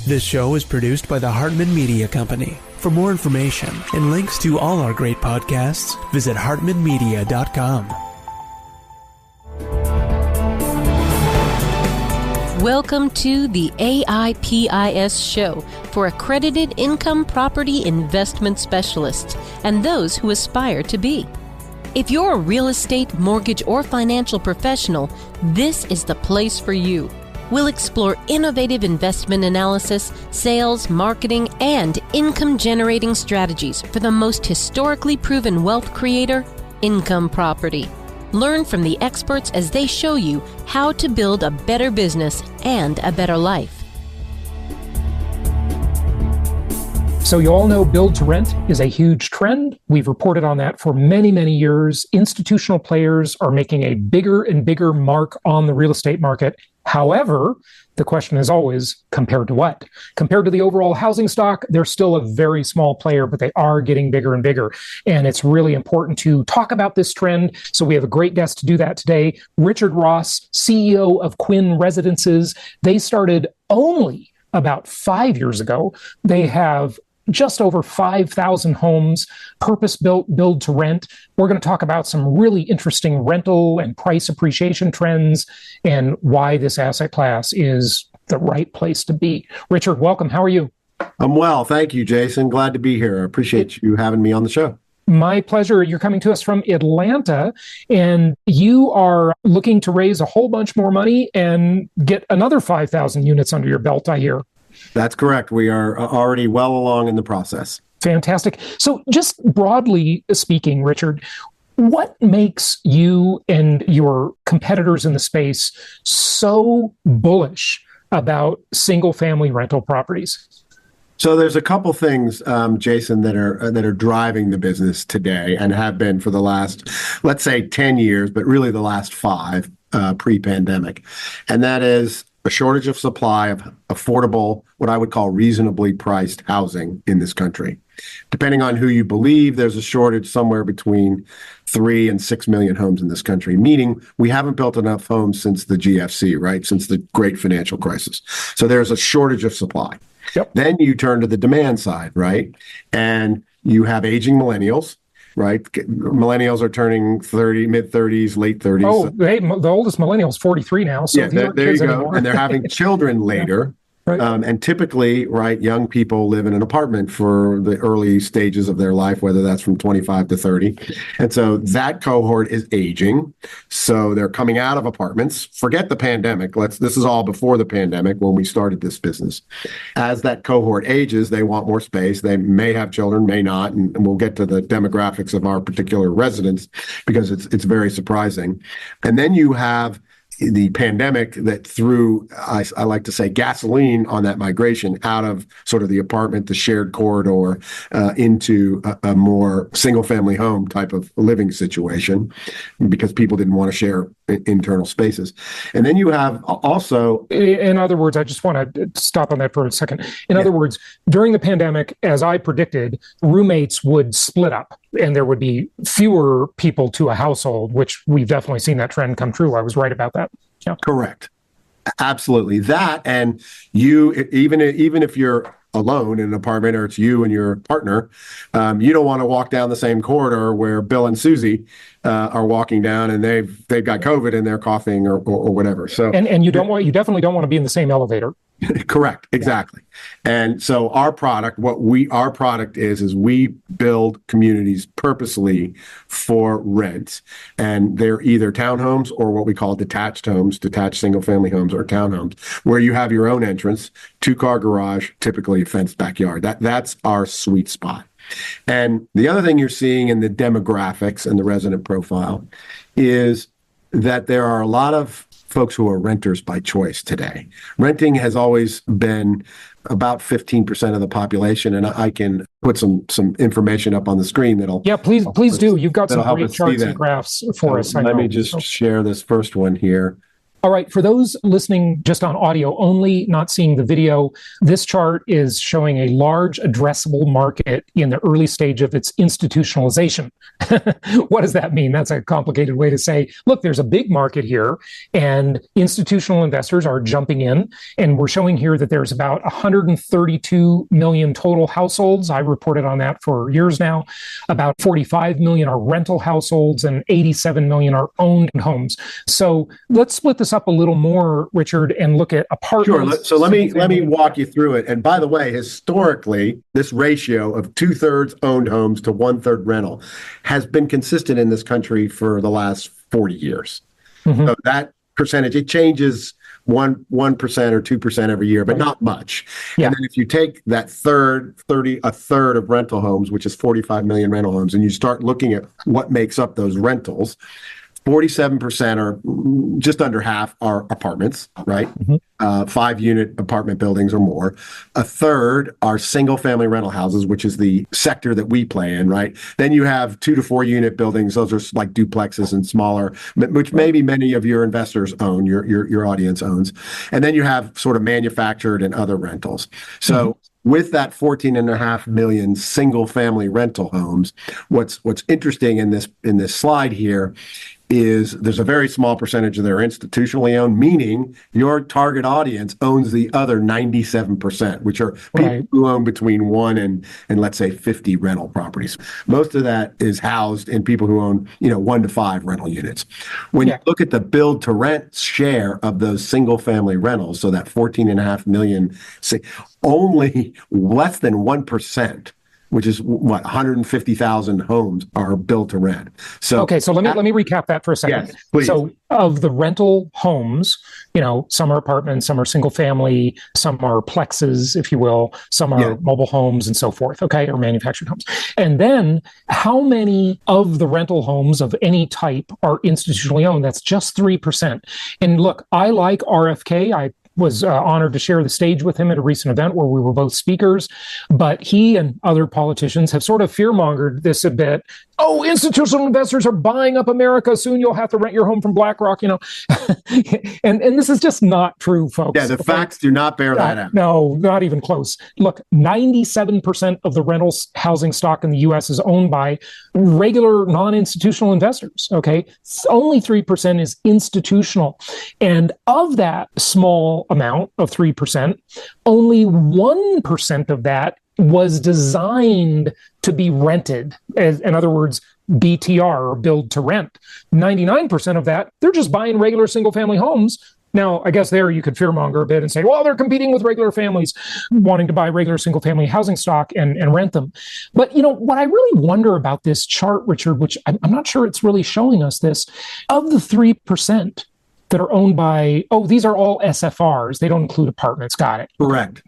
This show is produced by the Hartman Media Company. For more information and links to all our great podcasts, visit hartmanmedia.com. Welcome to the AIPIS show for accredited income property investment specialists and those who aspire to be. If you're a real estate, mortgage, or financial professional, this is the place for you. We'll explore innovative investment analysis, sales, marketing, and income-generating strategies for the most historically proven wealth creator, income property. Learn from the experts as they show you how to build a better business and a better life. So you all know build to rent is a huge trend. We've reported on that for many, many years. Institutional players are making a bigger and bigger mark on the real estate market. However, the question is always, compared to what? Compared to the overall housing stock, they're still a very small player, but they are getting bigger and bigger. And it's really important to talk about this trend. So we have a great guest to do that today. Richard Ross, CEO of Quinn Residences. They started only about 5 years ago. They have just over 5,000 homes, purpose-built, build to rent. We're going to talk about some really interesting rental and price appreciation trends and why this asset class is the right place to be. Richard, welcome. How are you? I'm well. Thank you, Jason. Glad to be here. I appreciate you having me on the show. My pleasure. You're coming to us from Atlanta, and you are looking to raise a whole bunch more money and get another 5,000 units under your belt, I hear. That's correct. We are already well along in the process. Fantastic. So just broadly speaking, Richard, what makes you and your competitors in the space so bullish about single-family rental properties? So there's a couple things, Jason, that are driving the business today and have been for the last, let's say, 10 years, but really the last 5 pre-pandemic. And that is a shortage of supply of affordable, what I would call reasonably priced housing in this country. Depending on who you believe, there's a shortage somewhere between 3 and 6 million homes in this country, meaning we haven't built enough homes since the GFC, right? Since the great financial crisis. So there's a shortage of supply. Yep. Then you turn to the demand side, right? And you have aging millennials. Right. Millennials are turning 30, mid-30s, late 30s. Oh, hey, the oldest millennial is 43 now. So yeah, there you go. Anymore. And they're having children later. Yeah. Right. And typically, right, young people live in an apartment for the early stages of their life, whether that's from 25 to 30. And so that cohort is aging. So they're coming out of apartments. Forget the pandemic. This is all before the pandemic when we started this business. As that cohort ages, they want more space. They may have children, may not. And we'll get to the demographics of our particular residents because it's very surprising. And then you have the pandemic that threw, I like to say, gasoline on that migration out of sort of the apartment, the shared corridor, into a more single-family home type of living situation because people didn't want to share internal spaces. And then you have also... In other words, I just want to stop on that for a second. In other words, during the pandemic, as I predicted, roommates would split up and there would be fewer people to a household, which we've definitely seen that trend come true. I was right about that. Yeah. Correct. Absolutely. That, and you, even if you're alone in an apartment or it's you and your partner, you don't want to walk down the same corridor where Bill and Susie are walking down and they've got COVID and they're coughing or whatever. So and you definitely don't want to be in the same elevator. Correct. Exactly. And so our product is we build communities purposely for rent, and they're either townhomes or what we call detached homes, detached single family homes or townhomes, where you have your own entrance, 2-car garage, typically a fenced backyard. That's our sweet spot. And the other thing you're seeing in the demographics and the resident profile is that there are a lot of folks who are renters by choice today. Renting has always been about 15% of the population, and I can put some information up on the screen that'll... Yeah, please do. You've got some great charts and graphs for us. Let me just share this first one here. All right, for those listening just on audio only, not seeing the video, this chart is showing a large addressable market in the early stage of its institutionalization. What does that mean? That's a complicated way to say, look, there's a big market here, and institutional investors are jumping in. And we're showing here that there's about 132 million total households. I reported on that for years now. About 45 million are rental households and 87 million are owned homes. So let's split this up a little more, Richard, and look at apartments. Sure. So let me walk you through it. And by the way, historically, this ratio of 2/3 owned homes to 1/3 rental has been consistent in this country for the last 40 years. Mm-hmm. So that percentage, it changes 1% or 2% every year, but not much. Yeah. And then if you take that a third of rental homes, which is 45 million rental homes, and you start looking at what makes up those rentals, 47% or just under half are apartments, right? Mm-hmm. 5-unit apartment buildings or more. A third are single-family rental houses, which is the sector that we play in, right? Then you have 2 to 4-unit buildings. Those are like duplexes and smaller, which maybe many of your investors own, your audience owns. And then you have sort of manufactured and other rentals. So with that 14.5 million single-family rental homes, what's interesting in this slide here is there's a very small percentage of that are institutionally owned, meaning your target audience owns the other 97%, which are people who own between 1 and let's say 50 rental properties. Most of that is housed in people who own 1 to 5 rental units. When you look at the build to rent share of those single family rentals, so that 14.5 million, only less than 1%, which is what 150,000 homes are built to rent. So let me recap that for a second. Yes, please. So of the rental homes, some are apartments, some are single family, some are plexes, if you will, some are mobile homes and so forth, or manufactured homes. And then how many of the rental homes of any type are institutionally owned? That's just 3%. And look, I like RFK. I was honored to share the stage with him at a recent event where we were both speakers, but he and other politicians have sort of fearmongered this a bit. Oh, institutional investors are buying up America. Soon you'll have to rent your home from BlackRock, and this is just not true, folks. Yeah, the facts do not bear that out. No, not even close. Look, 97% of the rental housing stock in the U.S. is owned by regular non-institutional investors, Only 3% is institutional. And of that small amount of 3%, only 1% of that was designed to be rented. In other words, BTR, or build to rent. 99% of that, they're just buying regular single family homes. Now, I guess there you could fearmonger a bit and say, well, they're competing with regular families wanting to buy regular single family housing stock and rent them. But, what I really wonder about this chart, Richard, which I'm not sure it's really showing us this, of the 3%, that are owned by, these are all SFRs. They don't include apartments. Got it. Correct.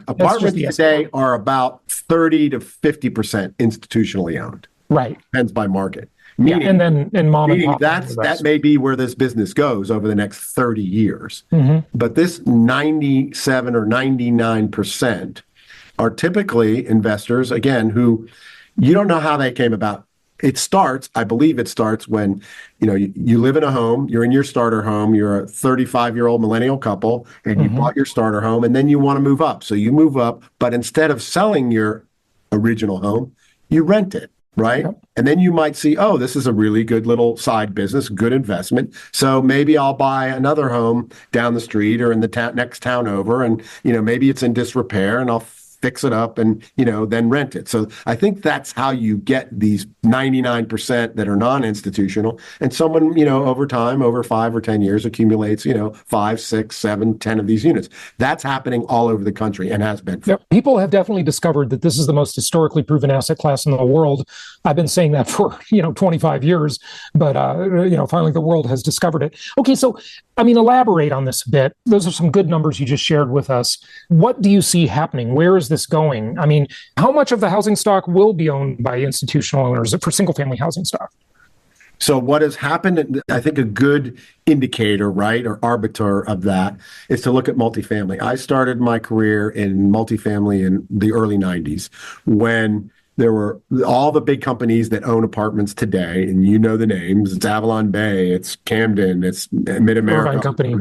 Apartments today are about 30 to 50% institutionally owned. Right. Depends by market. Meaning, and mom and pop. That may be where this business goes over the next 30 years. Mm-hmm. But this 97 or 99% are typically investors, again, who you don't know how they came about. I believe it starts when, you live in a home, you're in your starter home, you're a 35-year-old millennial couple, and you bought your starter home, and then you want to move up. So you move up, but instead of selling your original home, you rent it, right? Yep. And then you might see, this is a really good little side business, good investment. So maybe I'll buy another home down the street or in the next town over, and, maybe it's in disrepair, and I'll fix it up and, then rent it. So I think that's how you get these 99% that are non-institutional. And someone, over time, over 5 or 10 years accumulates, 5, 6, 7, 10 of these units. That's happening all over the country and has been. Yep. People have definitely discovered that this is the most historically proven asset class in the world. I've been saying that for, 25 years, but, finally the world has discovered it. Okay. So, elaborate on this a bit. Those are some good numbers you just shared with us. What do you see happening? Where is this going? How much of the housing stock will be owned by institutional owners for single-family housing stock? So what has happened, I think a good indicator, right, or arbiter of that is to look at multifamily. I started my career in multifamily in the early 90s when there were all the big companies that own apartments today, and you know the names. It's Avalon Bay, it's Camden, it's Mid-America. Irvine Company.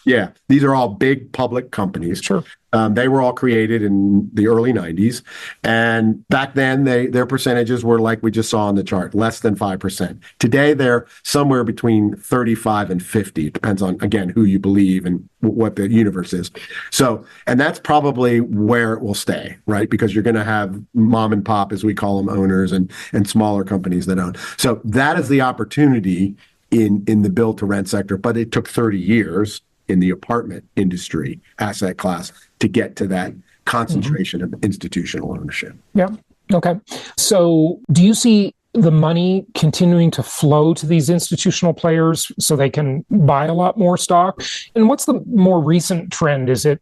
Yeah, these are all big public companies. Sure. They were all created in the early 90s. And back then, their percentages were like we just saw on the chart, less than 5%. Today, they're somewhere between 35 and 50. It depends on, again, who you believe and what the universe is. So, and that's probably where it will stay, right? Because you're going to have mom and pop, as we call them, owners and smaller companies that own. So that is the opportunity in the build to rent sector. But it took 30 years in the apartment industry asset class to get to that concentration of institutional ownership. Yeah. Okay. So do you see the money continuing to flow to these institutional players so they can buy a lot more stock? And what's the more recent trend? Is it,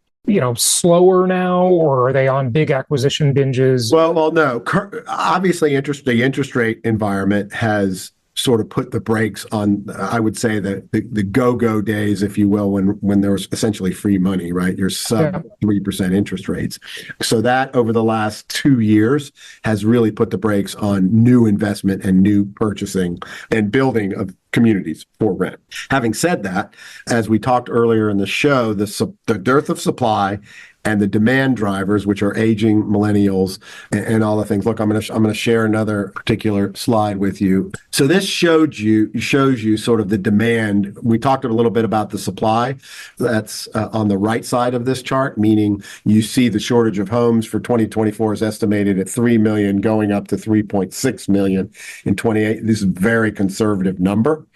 slower now, or are they on big acquisition binges? Well, no. Obviously, the interest rate environment has sort of put the brakes on, I would say, the go-go days, if you will, when there was essentially free money, right? Your sub 3% interest rates. So that over the last 2 years has really put the brakes on new investment and new purchasing and building of communities for rent. Having said that, as we talked earlier in the show, the dearth of supply and the demand drivers, which are aging millennials and all the things. Look, I'm going to share another particular slide with you. So this shows you sort of the demand. We talked a little bit about the supply. That's on the right side of this chart, meaning you see the shortage of homes for 2024 is estimated at 3 million, going up to 3.6 million in 28. This is a very conservative number.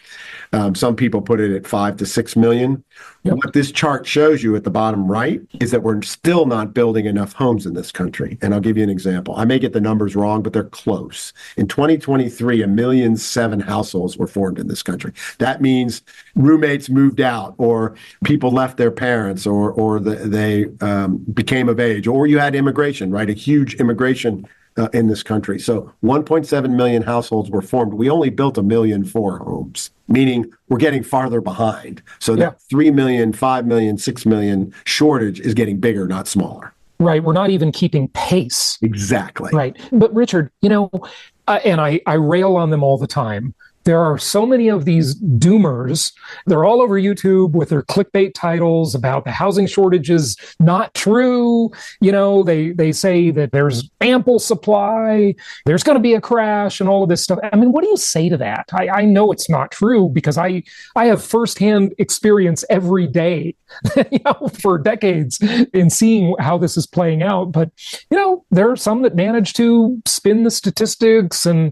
Some people put it at 5 to 6 million. Yep. What this chart shows you at the bottom right is that we're still not building enough homes in this country. And I'll give you an example. I may get the numbers wrong, but they're close. In 2023, 1,000,007 households were formed in this country. That means roommates moved out, or people left their parents, or they became of age, or you had immigration, right? A huge immigration in this country. So 1.7 million households were formed. We only built 1,000,004 homes, meaning we're getting farther behind. So that 3 million, 5 million, 6 million shortage is getting bigger, not smaller. Right. We're not even keeping pace. Exactly. Right. But Richard, and I rail on them all the time. There are so many of these doomers. They're all over YouTube with their clickbait titles about the housing shortage is not true. They say that there's ample supply, there's going to be a crash and all of this stuff. I mean, what do you say to that? I know it's not true because I have firsthand experience every day, for decades in seeing how this is playing out. But, there are some that manage to spin the statistics and,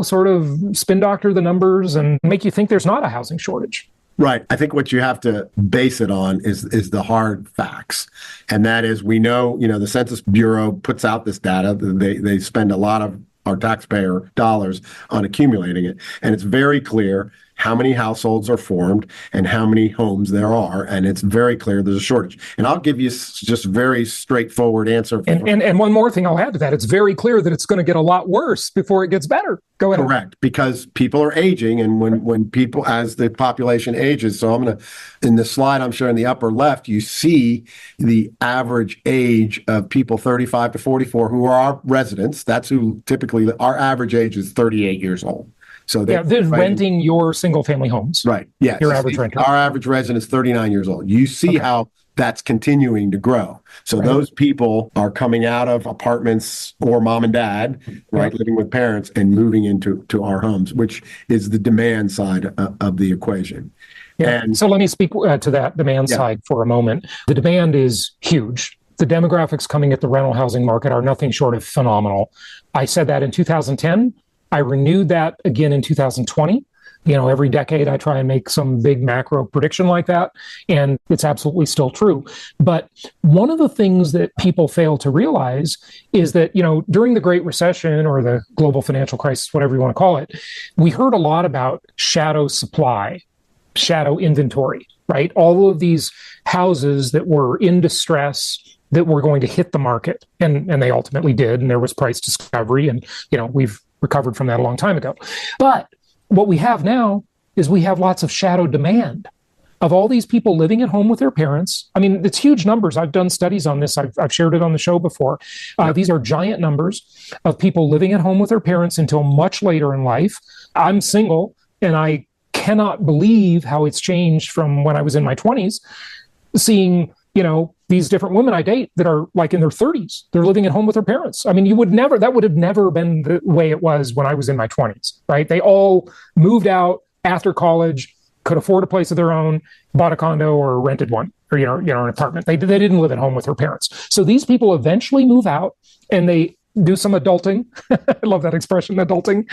sort of spin doctor the numbers and make you think there's not a housing shortage. Right. I think what you have to base it on is the hard facts. And that is, we know, the Census Bureau puts out this data. They spend a lot of our taxpayer dollars on accumulating it. And it's very clear how many households are formed and how many homes there are. And it's very clear there's a shortage. And I'll give you just a very straightforward answer. And one more thing I'll add to that. It's very clear that it's going to get a lot worse before it gets better. Go ahead. Correct. Because people are aging. And when people, as the population ages, so in the slide I'm showing in the upper left, you see the average age of people 35 to 44 who are our residents. That's who typically, our average age is 38 years old. So they're renting your single family homes. Right. Yes. Your average renter. Our average resident is 39 years old. You see how that's continuing to grow. So those people are coming out of apartments or mom and dad, right, living with parents and moving into our homes, which is the demand side of the equation. Yeah. And so let me speak to that demand side for a moment. The demand is huge. The demographics coming at the rental housing market are nothing short of phenomenal. I said that in 2010. I renewed that again in 2020. Every decade I try and make some big macro prediction like that, and it's absolutely still true. But one of the things that people fail to realize is that, during the Great Recession or the global financial crisis, whatever you want to call it, we heard a lot about shadow supply, shadow inventory, right? All of these houses that were in distress that were going to hit the market, and they ultimately did, and there was price discovery, and, we've recovered from that a long time ago. But what we have now is we have lots of shadow demand. of all these people living at home with their parents. I mean, it's huge numbers. I've done studies on this. I've shared it on the show before. These are giant numbers of people living at home with their parents until much later in life. I'm single, and I cannot believe how it's changed from when I was in my 20s, seeing, these different women I date that are like in their 30s. They're living at home with their parents. I mean, that would have never been the way it was when I was in my 20s, right? They all moved out after college, could afford a place of their own, bought a condo or rented one, or an apartment. They didn't live at home with their parents. So these people eventually move out and they do some adulting. I love that expression, adulting.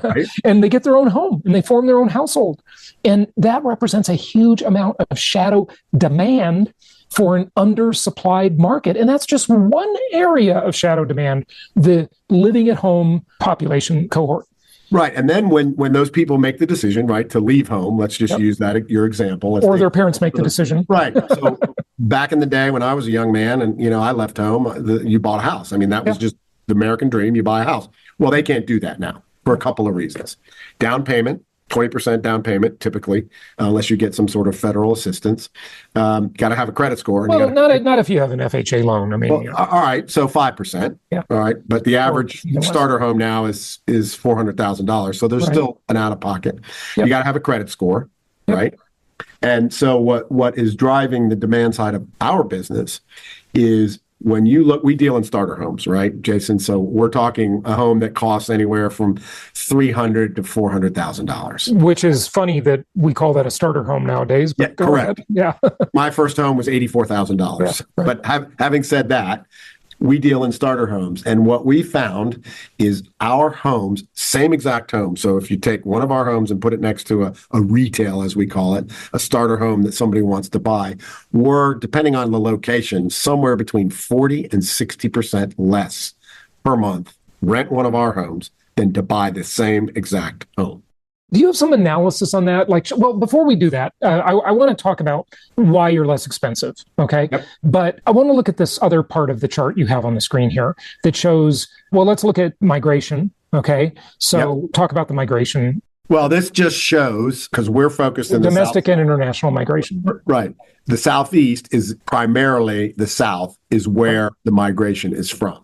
Right. And they get their own home and they form their own household. And that represents a huge amount of shadow demand for an undersupplied market. And that's just one area of shadow demand, the living at home population cohort. Right. And then when those people make the decision, right, to leave home, let's just use that, your example. Or their parents make the decision. Right. So back in the day when I was a young man and, I left home, you bought a house. I mean, that was just the American dream. You buy a house. Well, they can't do that now for a couple of reasons. Down payment. 20% down payment, typically, unless you get some sort of federal assistance. Got to have a credit score. Well, not if you have an FHA loan. I mean, all right, so 5%. Yeah. All right, but the average starter home now is $400,000, so there's still an out of pocket. Yep. You got to have a credit score, right? And so what is driving the demand side of our business is, when you look, we deal in starter homes, right, Jason? So we're talking a home that costs anywhere from $300,000 to $400,000. Which is funny that we call that a starter home nowadays. But correct. Yeah. My first home was $84,000. Yeah, right. But having said that, we deal in starter homes. And what we found is our homes, same exact home. So if you take one of our homes and put it next to a retail, as we call it, a starter home that somebody wants to buy, we're, depending on the location, somewhere between 40 and 60% less per month rent one of our homes than to buy the same exact home. Do you have some analysis on that? Before we do that, I want to talk about why you're less expensive, okay? Yep. But I want to look at this other part of the chart you have on the screen here that shows, let's look at migration, okay? So talk about the migration. Well, this just shows, because we're focused in the domestic and international migration. Right. The Southeast is primarily, the South is where the migration is from,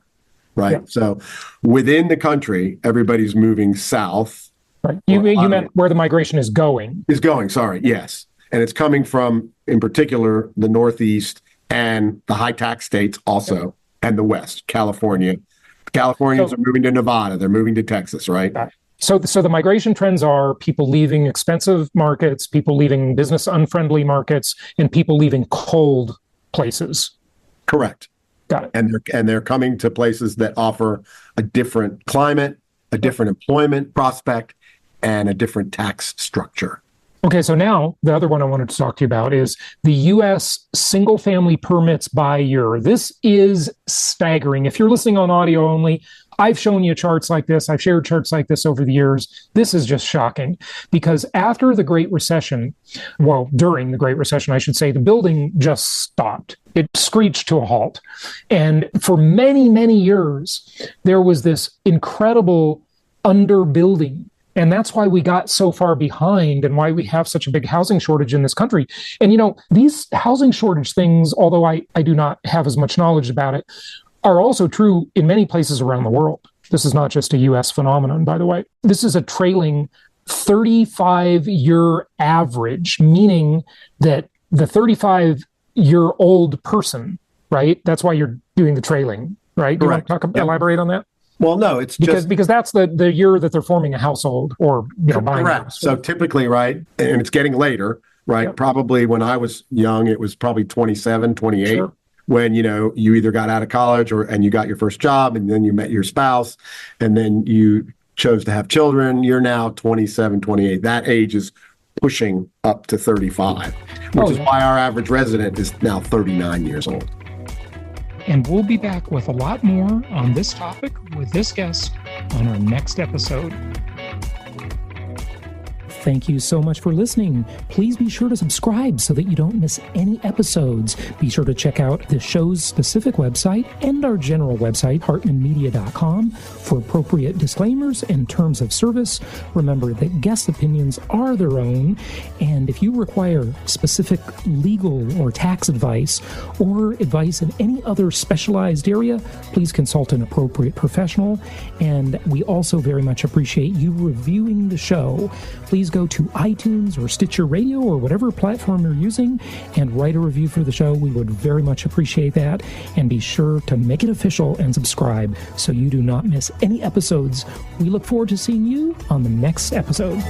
right? Yeah. So within the country, everybody's moving south. Right. You meant where the migration is going. Yes. And it's coming from, in particular, the Northeast and the high-tax states also, and the West, California. Californians are moving to Nevada. They're moving to Texas, right? So the migration trends are people leaving expensive markets, people leaving business-unfriendly markets, and people leaving cold places. Correct. Got it. And they're coming to places that offer a different climate, a different employment prospect, and a different tax structure. Okay, so now the other one I wanted to talk to you about is the U.S. single-family permits by year. This is staggering. If you're listening on audio only, I've shown you charts like this. I've shared charts like this over the years. This is just shocking because after the Great Recession, during the Great Recession, I should say, the building just stopped. It screeched to a halt. And for many, many years, there was this incredible underbuilding. And that's why we got so far behind and why we have such a big housing shortage in this country. And, these housing shortage things, although I do not have as much knowledge about it, are also true in many places around the world. This is not just a U.S. phenomenon, by the way. This is a trailing 35-year average, meaning that the 35-year-old person, right? That's why you're doing the trailing, right? Do you want to elaborate on that? Well, no, it's because that's the year that they're forming a household or buying a house. So typically, right, and it's getting later, right? Yep. Probably when I was young, it was probably 27, 28. Sure. When, you either got out of college and you got your first job and then you met your spouse and then you chose to have children. You're now 27, 28. That age is pushing up to 35, which is why our average resident is now 39 years old. And we'll be back with a lot more on this topic with this guest on our next episode. Thank you so much for listening. Please be sure to subscribe so that you don't miss any episodes. Be sure to check out the show's specific website and our general website, hartmanmedia.com, for appropriate disclaimers and terms of service. Remember that guest opinions are their own, and if you require specific legal or tax advice or advice in any other specialized area, please consult an appropriate professional. And we also very much appreciate you reviewing the show. Please go to iTunes or Stitcher Radio or whatever platform you're using and write a review for the show. We would very much appreciate that. And be sure to make it official and subscribe so you do not miss any episodes. We look forward to seeing you on the next episode.